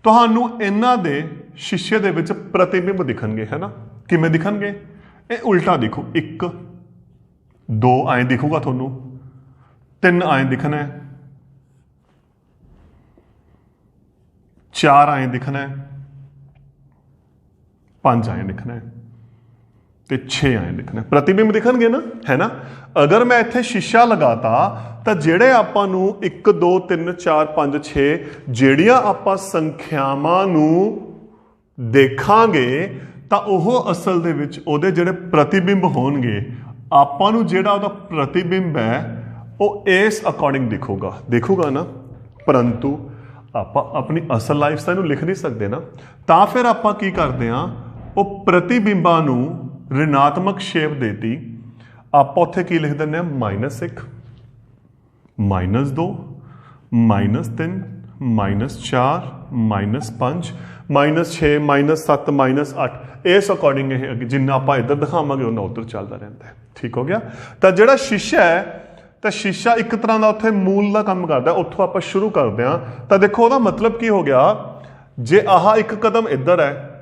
Speaker 1: ਤੁਹਾਨੂੰ ਇਹਨਾਂ ਦੇ ਸ਼ੀਸ਼ੇ ਦੇ ਵਿੱਚ ਪ੍ਰਤੀਬਿੰਬ ਦਿਖਣਗੇ, ਹੈ ਨਾ। ਕਿਵੇਂ ਦਿਖਣਗੇ, ਇਹ ਉਲਟਾ ਦਿਖੋ, 1 2 ਐਂ ਦਿਖੂਗਾ ਤੁਹਾਨੂੰ, 3 ਐਂ ਦਿਖਣਾ ਹੈ, 4 ਐਂ ਦਿਖਣਾ ਹੈ, 5 ਐਂ ਦਿਖਣਾ ਹੈ ਤੇ 6 ਐਂ ਦਿਖਣਾ। ਪ੍ਰਤੀਬਿੰਬ ਦਿਖਣਗੇ ਨਾ, ਹੈ ਨਾ। ਅਗਰ ਮੈਂ ਇੱਥੇ ਸ਼ੀਸ਼ਾ ਲਗਾਤਾ ਤਾਂ ਜਿਹੜੇ ਆਪਾਂ ਨੂੰ 1 2 3 4 5 6 ਜਿਹੜੀਆਂ ਆਪਾਂ ਸੰਖਿਆਵਾਂ ਨੂੰ ਦੇਖਾਂਗੇ ਤਾਂ ਉਹ ਅਸਲ ਦੇ ਵਿੱਚ ਉਹਦੇ ਜਿਹੜੇ ਪ੍ਰਤੀਬਿੰਬ ਹੋਣਗੇ, ਆਪਾਂ ਨੂੰ ਜਿਹੜਾ ਉਹਦਾ ਪ੍ਰਤੀਬਿੰਬ ਹੈ ਉਹ ਇਸ ਅਕੋਰਡਿੰਗ ਦਿਖੂਗਾ ਨਾ। ਪਰੰਤੂ ਆਪਾਂ ਆਪਣੀ ਅਸਲ ਲਾਈਫ ਸਟਾਈਲ ਨੂੰ ਲਿਖ ਨਹੀਂ ਸਕਦੇ ਨਾ, ਤਾਂ ਫਿਰ ਆਪਾਂ ਕੀ ਕਰਦੇ ਹਾਂ, ਉਹ ਪ੍ਰਤੀਬਿੰਬਾਂ ਨੂੰ ਰਿਣਾਤਮਕ ਸ਼ੇਪ ਦੇਤੀ, ਆਪਾਂ ਉੱਥੇ ਕੀ ਲਿਖ ਦਿੰਦੇ ਹਾਂ, -1 -2 -3 -4 -5 -6 -7 -8। ਇਸ ਅਕੋਰਡਿੰਗ ਇਹ ਜਿੰਨਾ ਆਪਾਂ ਇੱਧਰ ਦਿਖਾਵਾਂਗੇ ਉਹਨਾਂ ਉੱਧਰ ਚੱਲਦਾ ਰਹਿੰਦਾ ਹੈ। ਠੀਕ ਹੋ ਗਿਆ। ਤਾਂ ਜਿਹੜਾ ਸ਼ੀਸ਼ਾ ਹੈ, ਤਾਂ ਸ਼ੀਸ਼ਾ ਇੱਕ ਤਰ੍ਹਾਂ ਦਾ ਉੱਥੇ ਮੂਲ ਦਾ ਕੰਮ ਕਰਦਾ, ਉੱਥੋਂ ਆਪਾਂ ਸ਼ੁਰੂ ਕਰਦੇ ਹਾਂ। ਤਾਂ ਦੇਖੋ ਉਹਦਾ ਮਤਲਬ ਕੀ ਹੋ ਗਿਆ, ਜੇ ਆਹ ਇੱਕ ਕਦਮ ਇੱਧਰ ਹੈ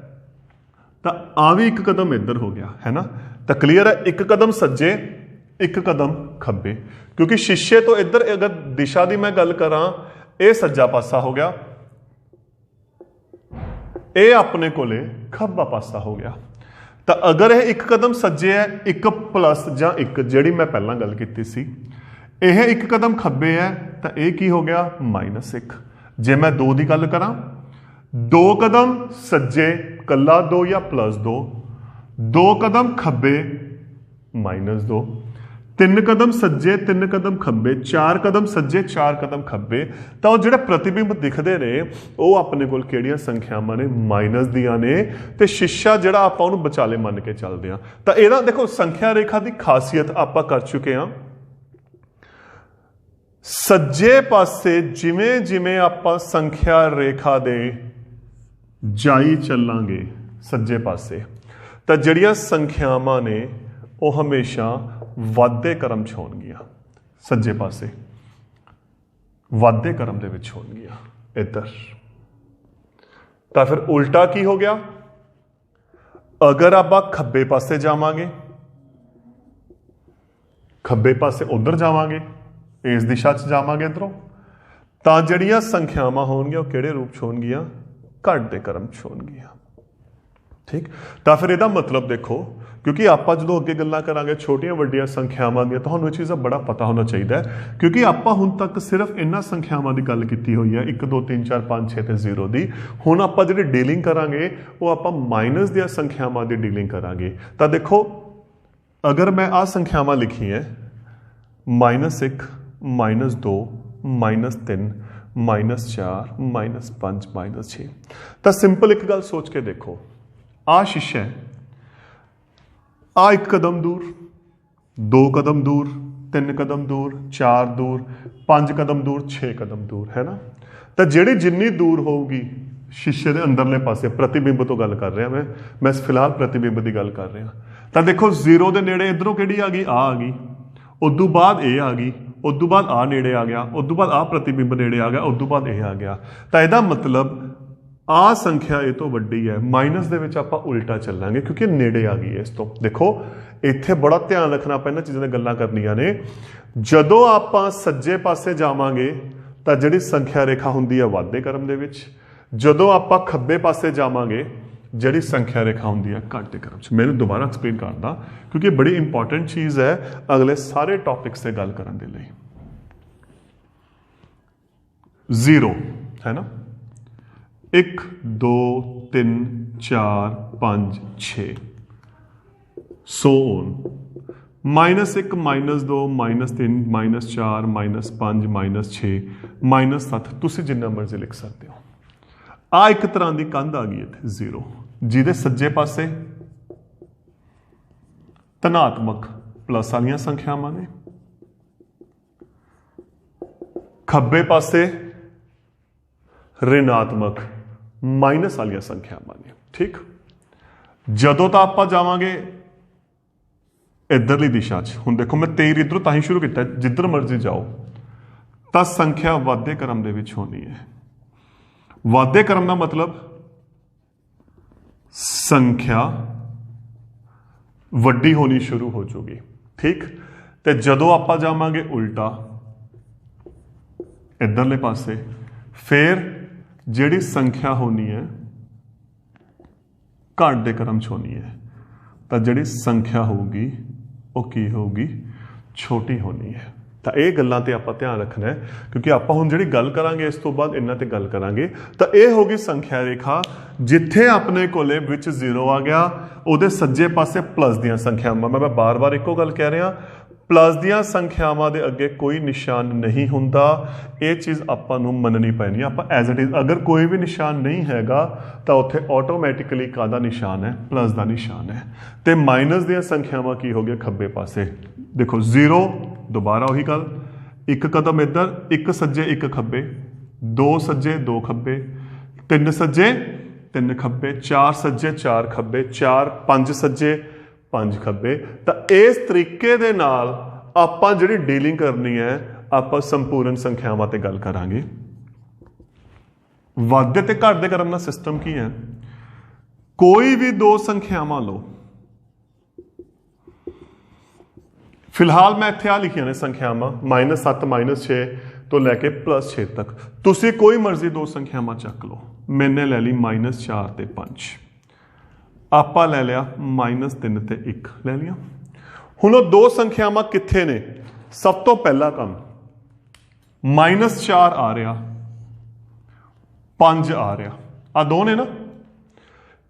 Speaker 1: ਤਾਂ ਆ ਵੀ ਇੱਕ ਕਦਮ ਇੱਧਰ ਹੋ ਗਿਆ, ਹੈ ਨਾ। ਤਾਂ ਕਲੀਅਰ ਹੈ, ਇੱਕ ਕਦਮ ਸੱਜੇ ਇੱਕ ਕਦਮ ਖੱਬੇ, ਕਿਉਂਕਿ ਸ਼ੀਸ਼ੇ ਤੋਂ ਇੱਧਰ ਅਗਰ ਦਿਸ਼ਾ ਦੀ ਮੈਂ ਗੱਲ ਕਰਾਂ, ਇਹ ਸੱਜਾ ਪਾਸਾ ਹੋ ਗਿਆ, ਇਹ ਆਪਣੇ ਕੋਲੇ ਖੱਬਾ ਪਾਸਾ ਹੋ ਗਿਆ। ਤਾਂ ਅਗਰ ਇਹ ਇੱਕ ਕਦਮ ਸੱਜੇ ਹੈ, 1 ਪਲੱਸ ਜਾਂ 1 ਜਿਹੜੀ ਮੈਂ ਪਹਿਲਾਂ ਗੱਲ ਕੀਤੀ ਸੀ, ਇਹ ਇੱਕ ਕਦਮ ਖੱਬੇ ਹੈ, ਤਾਂ ਇਹ ਕੀ ਹੋ ਗਿਆ, -1। ਜੇ ਮੈਂ 2 ਦੀ ਗੱਲ ਕਰਾਂ, 2 ਕਦਮ ਸੱਜੇ ਕੱਲਾ 2 ਜਾਂ +2, 2 ਕਦਮ ਖੱਬੇ -2, 3 ਕਦਮ ਸੱਜੇ 3 ਕਦਮ ਖੱਬੇ, 4 ਕਦਮ ਸੱਜੇ 4 ਕਦਮ ਖੱਬੇ। ਤਾਂ ਉਹ ਜਿਹੜੇ ਪ੍ਰਤੀਬਿੰਬ ਦਿਖਦੇ ਨੇ ਉਹ ਆਪਣੇ ਕੋਲ ਕਿਹੜੀਆਂ ਸੰਖਿਆਵਾਂ ਨੇ, ਮਾਈਨਸ ਦੀਆਂ ਨੇ। ਤੇ ਸ਼ੀਸ਼ਾ ਜਿਹੜਾ ਆਪਾਂ ਉਹਨੂੰ ਵਿਚਾਲੇ ਮੰਨ ਕੇ ਚੱਲਦੇ ਹਾਂ। ਤਾਂ ਇਹਦਾ ਦੇਖੋ ਸੰਖਿਆ ਰੇਖਾ ਦੀ ਖਾਸੀਅਤ ਆਪਾਂ ਕਰ ਚੁੱਕੇ ਹਾਂ। ਸੱਜੇ ਪਾਸੇ ਜਿਵੇਂ ਜਿਵੇਂ ਆਪਾਂ ਸੰਖਿਆ ਰੇਖਾ ਦੇ ਜਾਈ ਚੱਲਾਂਗੇ ਸੱਜੇ ਪਾਸੇ, ਤਾਂ ਜਿਹੜੀਆਂ ਸੰਖਿਆਵਾਂ ਨੇ ਉਹ ਹਮੇਸ਼ਾ ਵਾਧੇ ਕ੍ਰਮ 'ਚ ਹੋਣਗੀਆਂ, ਸੱਜੇ ਪਾਸੇ ਵਾਧੇ ਕ੍ਰਮ ਦੇ ਵਿੱਚ ਹੋਣਗੀਆਂ ਇੱਧਰ। ਤਾਂ ਫਿਰ ਉਲਟਾ ਕੀ ਹੋ ਗਿਆ, ਅਗਰ ਆਪਾਂ ਖੱਬੇ ਪਾਸੇ ਜਾਵਾਂਗੇ, ਖੱਬੇ ਪਾਸੇ ਉਧਰ ਜਾਵਾਂਗੇ, ਇਸ ਦਿਸ਼ਾ 'ਚ ਜਾਵਾਂਗੇ ਇੱਧਰੋਂ, ਤਾਂ ਜਿਹੜੀਆਂ ਸੰਖਿਆਵਾਂ ਹੋਣਗੀਆਂ ਉਹ ਕਿਹੜੇ ਰੂਪ 'ਚ ਹੋਣਗੀਆਂ, ਘਟਦੇ ਕ੍ਰਮ 'ਚ ਹੋਣਗੀਆਂ। ਠੀਕ। ਤਾਂ ਫਿਰ ਇਹਦਾ ਮਤਲਬ ਦੇਖੋ, ਕਿਉਂਕਿ ਆਪਾਂ ਜਦੋਂ ਅੱਗੇ ਗੱਲਾਂ ਕਰਾਂਗੇ ਛੋਟੀਆਂ ਵੱਡੀਆਂ ਸੰਖਿਆਵਾਂ ਦੀਆਂ, ਤੁਹਾਨੂੰ ਇਹ ਚੀਜ਼ ਦਾ ਬੜਾ ਪਤਾ ਹੋਣਾ ਚਾਹੀਦਾ ਹੈ, ਕਿਉਂਕਿ ਆਪਾਂ ਹੁਣ ਤੱਕ ਸਿਰਫ ਇਹਨਾਂ ਸੰਖਿਆਵਾਂ ਦੀ ਗੱਲ ਕੀਤੀ ਹੋਈ ਹੈ, 1 2 3 4 5 6 ਤੇ 0 ਦੀ। ਹੁਣ ਆਪਾਂ ਜਿਹੜੀ ਡੀਲਿੰਗ ਕਰਾਂਗੇ ਉਹ ਆਪਾਂ ਮਾਈਨਸ ਦੀਆਂ ਸੰਖਿਆਵਾਂ ਦੀ ਡੀਲਿੰਗ ਕਰਾਂਗੇ। ਤਾਂ ਦੇਖੋ ਅਗਰ ਮੈਂ ਆਹ ਸੰਖਿਆਵਾਂ ਲਿਖੀਆਂ -1 -2 -3 -4 -5 -6, ਤਾਂ ਸਿੰਪਲ ਇੱਕ ਗੱਲ ਸੋਚ ਕੇ ਦੇਖੋ, ਆਹ ਸ਼ੀਸ਼ਾ ਹੈ, ਆ 1 ਕਦਮ ਦੂਰ, 2 ਕਦਮ ਦੂਰ, 3 ਕਦਮ ਦੂਰ, 4 ਦੂਰ, 5 ਕਦਮ ਦੂਰ, 6 ਕਦਮ ਦੂਰ, ਹੈ ਨਾ। ਤਾਂ ਜਿਹੜੀ ਜਿੰਨੀ ਦੂਰ ਹੋਊਗੀ ਸ਼ੀਸ਼ੇ ਦੇ ਅੰਦਰਲੇ ਪਾਸੇ, ਪ੍ਰਤੀਬਿੰਬ ਤੋਂ ਗੱਲ ਕਰ ਰਿਹਾ ਮੈਂ ਫਿਲਹਾਲ ਪ੍ਰਤੀਬਿੰਬ ਦੀ ਗੱਲ ਕਰ ਰਿਹਾ। ਤਾਂ ਦੇਖੋ 0 ਦੇ ਨੇੜੇ ਇੱਧਰੋਂ ਕਿਹੜੀ ਆ ਗਈ, ਆ ਗਈ, ਉਦੋਂ ਬਾਅਦ ਇਹ ਆ ਗਈ, ਉਦੋਂ ਬਾਅਦ ਆ ਨੇੜੇ ਆ ਗਿਆ, ਉਦੋਂ ਬਾਅਦ ਆ ਪ੍ਰਤੀਬਿੰਬ ਨੇੜੇ ਆ ਗਿਆ, ਉਦੋਂ ਬਾਅਦ ਇਹ ਆ ਗਿਆ। ਤਾਂ ਇਹਦਾ ਮਤਲਬ ਆ ਸੰਖਿਆ ਇਹ ਤੋਂ ਵੱਡੀ ਹੈ। ਮਾਈਨਸ ਦੇ ਵਿੱਚ ਆਪਾਂ ਉਲਟਾ ਚੱਲਾਂਗੇ ਕਿਉਂਕਿ ਨੇੜੇ ਆ ਗਈ ਇਸ ਤੋਂ। ਦੇਖੋ ਇੱਥੇ ਬੜਾ ਧਿਆਨ ਰੱਖਣਾ ਪੈਣਾ, ਚੀਜ਼ਾਂ ਦੀਆਂ ਗੱਲਾਂ ਕਰਨੀਆਂ ਨੇ। ਜਦੋਂ ਆਪਾਂ ਸੱਜੇ ਪਾਸੇ ਜਾਵਾਂਗੇ ਤਾਂ ਜਿਹੜੀ ਸੰਖਿਆ ਰੇਖਾ ਹੁੰਦੀ ਹੈ ਵਾਧੇ ਕ੍ਰਮ ਦੇ ਵਿੱਚ, ਜਦੋਂ ਆਪਾਂ ਖੱਬੇ ਪਾਸੇ ਜਾਵਾਂਗੇ ਜਿਹੜੀ ਸੰਖਿਆ ਰੇਖਾ ਹੁੰਦੀ ਹੈ ਘਟਦੇ ਕ੍ਰਮ 'ਚ। ਮੈਨੂੰ ਦੁਬਾਰਾ ਐਕਸਪਲੇਨ ਕਰਦਾ ਕਿਉਂਕਿ ਬੜੀ ਇੰਪੋਰਟੈਂਟ ਚੀਜ਼ ਹੈ ਅਗਲੇ ਸਾਰੇ ਟੌਪਿਕਸ ਤੇ ਗੱਲ ਕਰਨ ਦੇ ਲਈ। 0 ਹੈ ਨਾ, 1 2 3 4 5 6 ਸੋ ਔਨ। -1 -2 -3 -4 -5 -6 -7 ਤੁਸੀਂ ਜਿੰਨਾ ਮਰਜ਼ੀ ਲਿਖ ਸਕਦੇ ਹੋ। ਆ ਇੱਕ ਤਰ੍ਹਾਂ ਦੀ ਕੰਧ ਆ ਗਈ ਇੱਥੇ 0, ਜਿਹਦੇ ਸੱਜੇ ਪਾਸੇ ਧਨਾਤਮਕ ਪਲੱਸ ਵਾਲੀਆਂ ਸੰਖਿਆਵਾਂ ਨੇ, ਖੱਬੇ ਪਾਸੇ ऋणात्मक ਮਾਈਨਸ ਵਾਲੀਆਂ ਸੰਖਿਆਵਾਂ ਨੇ। ਠੀਕ, ਜਦੋਂ ਤਾਂ ਆਪਾਂ ਜਾਵਾਂਗੇ इधरली दिशा च, हुण देखो मैं 23 इधरों तां ही शुरू किया, जिधर मर्जी जाओ तो संख्या वाधे क्रम दे विच होनी है। वाधे क्रम का मतलब संख्या वड्डी होनी शुरू हो जाएगी। ठीक, तो जदों आपां जावांगे उल्टा इधरले पासे, फिर जिहड़ी संख्या होनी है घट दे क्रम च होनी है, तो जिहड़ी संख्या होगी वो की होगी, छोटी होनी है। तो ये गल्लां ते आपां ध्यान रखना है, क्योंकि आपां हुण जिहड़ी गल करांगे इस तो बाद इन्हां ते गल करांगे। तो ये होगी संख्या रेखा, जिथे अपने कोले विच 0 आ गया उहदे सज्जे पासे प्लस दियां संख्यावां, मैं बार बार इक्को गल कह रहा, प्लस दियां संख्यावां दे अगे कोई निशान नहीं हुंदा। ये चीज़ आपां नूं मननी पैनी, आपां एज इट इज़, अगर कोई भी निशान नहीं हैगा तो उत्थे ऑटोमैटिकली कादा निशान है, प्लस का निशान है। तो माइनस दियां संख्यावां की हो गया खब्बे पासे, देखो 0, दोबारा वही गल, एक कदम इधर, एक सज्जे एक खब्बे, 2 सज्जे 2 खब्बे, 3 सज्जे 3 खब्बे, 4 सज्जे 4 खब्बे, 4 5 सज्जे 5 खब्बे। तो इस तरीके दे नाल आपां जिहड़ी डीलिंग करनी है, आपां संपूर्ण संख्यावां ते गल करांगे। वाधे ते घट दे क्रम दा सिस्टम की है, कोई भी 2 संख्यावां लो, फिलहाल मैं इत्थे आ लिखियां ने संख्यावां -7 -6 तो लैके +6 तक, तुसी कोई मर्जी 2 संख्यावां चक लो। मैंने ले ली -4 ते 5, आपा ले लिया -3 ते 1 ले लिया। हुण 2 संख्यावां कित्थे ने? सब तो पहला काम -4 आ रहा, 5 आ रहा, आ 2 ने ना,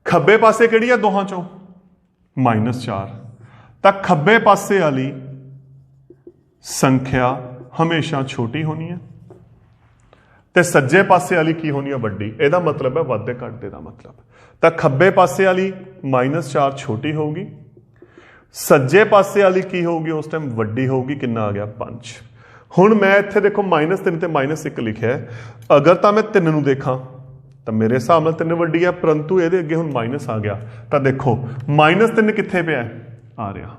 Speaker 1: खब्बे पासे किहड़ी आ दोहां चों? -4, तां खब्बे पासे वाली संख्या हमेशा छोटी होनी है ते सज्जे पासे वाली की होनी है वड्डी। इहदा मतलब है वाधे घाटे दा मतलब। तो खब्बे पासे वाली -4 छोटी होगी, सज्जे पासे वाली की होगी उस टाइम वड्डी होगी। कितना आ गया? 5। हुण मैं इत्थे देखो -3 ते -1 लिखा है, अगर तो मैं 3 नूं देखा तो मेरे हिसाब नाल 3 वड्डी है, परंतु ये अगे हुण माइनस आ गया। तो देखो -3 कित्थे पिया आ रहा,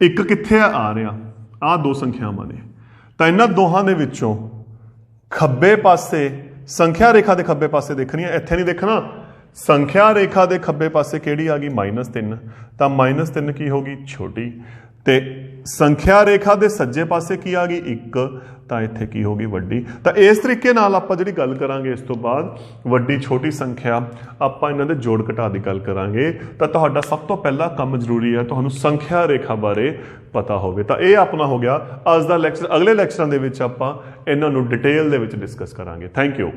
Speaker 1: 1 कित्थे आ रहा, आ 2 संख्यावां ने। तो इन्हां दोहां दे विचों खब्बे पासे संख्या रेखा के खब्बे पासे देखनी है, इत्थे नहीं देखना। संख्या रेखा के खब्बे पासे किहड़ी आ गई? -3। तो -3 की होगी? छोटी। ते संख्या रेखा के सज्जे पासे की आ गई? 1। तो इत्थे की होगी? वड्डी। तो इस तरीके नाल आपां जिहड़ी गल करांगे इस तो बाद वड्डी छोटी संख्या, आपां इन्हां दे जोड़ घटा की गल करांगे। तो तुहाडा सब तो पहला काम जरूरी है तुहानूं संख्या रेखा बारे पता होवे। तो यह अपना हो गया अज दा लैक्चर। अगले लैक्चरां दे विच आपां इन्हां नूं डिटेल दे विच डिस्कस करांगे। Thank you.